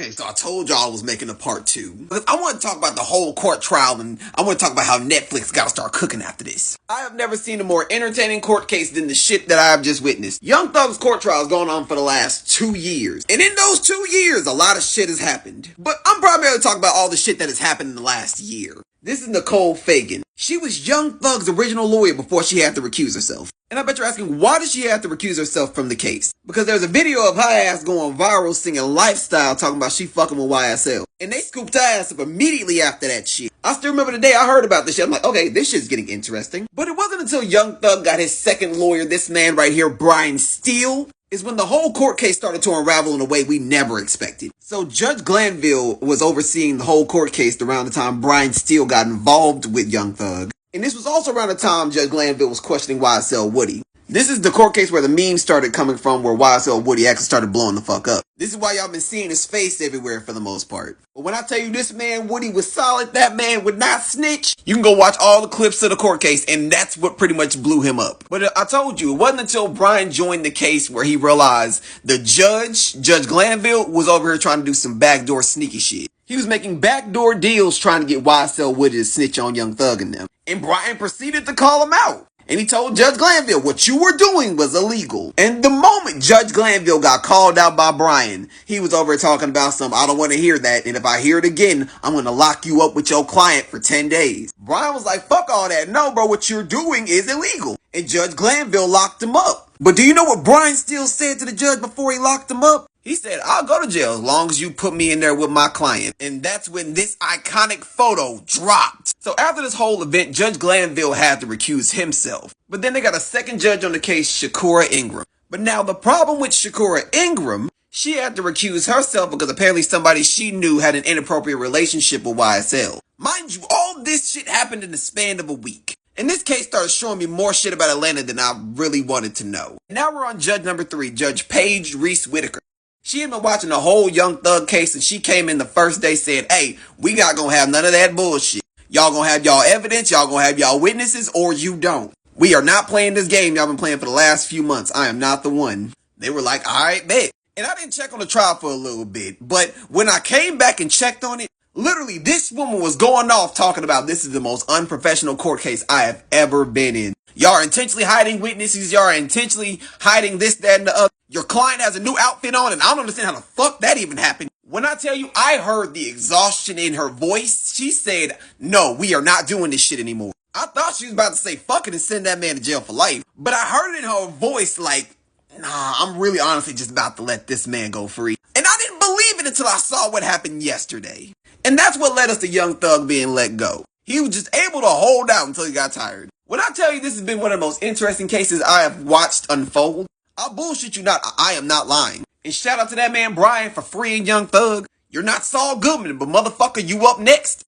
Okay, so I told y'all I was making a part two. Because I want to talk about the whole court trial, and I want to talk about how Netflix got to start cooking after this. I have never seen a more entertaining court case than the shit that I have just witnessed. Young Thug's court trial has gone on for the last 2 years. And in those 2 years, a lot of shit has happened. But I'm probably going to talk about all the shit that has happened in the last year. This is Nicole Fagan. She was Young Thug's original lawyer before she had to recuse herself. And I bet you're asking, why did she have to recuse herself from the case? Because there's a video of her ass going viral singing Lifestyle talking about she fucking with YSL. And they scooped her ass up immediately after that shit. I still remember the day I heard about this shit. I'm like, okay, this shit's getting interesting. But it wasn't until Young Thug got his second lawyer, this man right here, Brian Steele, is when the whole court case started to unravel in a way we never expected. So Judge Glanville was overseeing the whole court case around the time Brian Steele got involved with Young Thug. And this was also around the time Judge Glanville was questioning YSL Woody. This is the court case where the memes started coming from, where YSL Woody actually started blowing the fuck up. This is why y'all been seeing his face everywhere for the most part. But when I tell you this man Woody was solid, that man would not snitch, you can go watch all the clips of the court case, and that's what pretty much blew him up. But I told you, it wasn't until Brian joined the case where he realized the Judge Glanville, was over here trying to do some backdoor sneaky shit. He was making backdoor deals trying to get YSL Woody to snitch on Young Thug and them. And Brian proceeded to call him out. And he told Judge Glanville, what you were doing was illegal. And the moment Judge Glanville got called out by Brian, he was over talking about some, I don't want to hear that, and if I hear it again, I'm going to lock you up with your client for 10 days. Brian was like, fuck all that. No, bro, what you're doing is illegal. And Judge Glanville locked him up. But do you know what Brian Steele said to the judge before he locked him up? He said, I'll go to jail as long as you put me in there with my client. And that's when this iconic photo dropped. So after this whole event, Judge Glanville had to recuse himself. But then they got a second judge on the case, Shakura Ingram. But now the problem with Shakura Ingram, she had to recuse herself because apparently somebody she knew had an inappropriate relationship with YSL. Mind you, all this shit happened in the span of a week. And this case started showing me more shit about Atlanta than I really wanted to know. Now we're on judge number 3, Judge Paige Reese Whitaker. She had been watching the whole Young Thug case, and she came in the first day saying, hey, we not gonna have none of that bullshit. Y'all gonna have y'all evidence, y'all gonna have y'all witnesses, or you don't. We are not playing this game y'all been playing for the last few months. I am not the one. They were like, alright, bet. And I didn't check on the trial for a little bit, but when I came back and checked on it, literally this woman was going off talking about this is the most unprofessional court case I have ever been in. Y'all are intentionally hiding witnesses, y'all are intentionally hiding this, that, and the other. Your client has a new outfit on, and I don't understand how the fuck that even happened. When I tell you, I heard the exhaustion in her voice. She said, no, we are not doing this shit anymore. I thought she was about to say fuck it and send that man to jail for life. But I heard it in her voice like, nah, I'm really honestly just about to let this man go free. And I didn't believe it until I saw what happened yesterday. And that's what led us to Young Thug being let go. He was just able to hold out until he got tired. When I tell you this has been one of the most interesting cases I have watched unfold, I'll bullshit you not, I am not lying. And shout out to that man Brian for freeing Young Thug. You're not Saul Goodman, but motherfucker, you up next.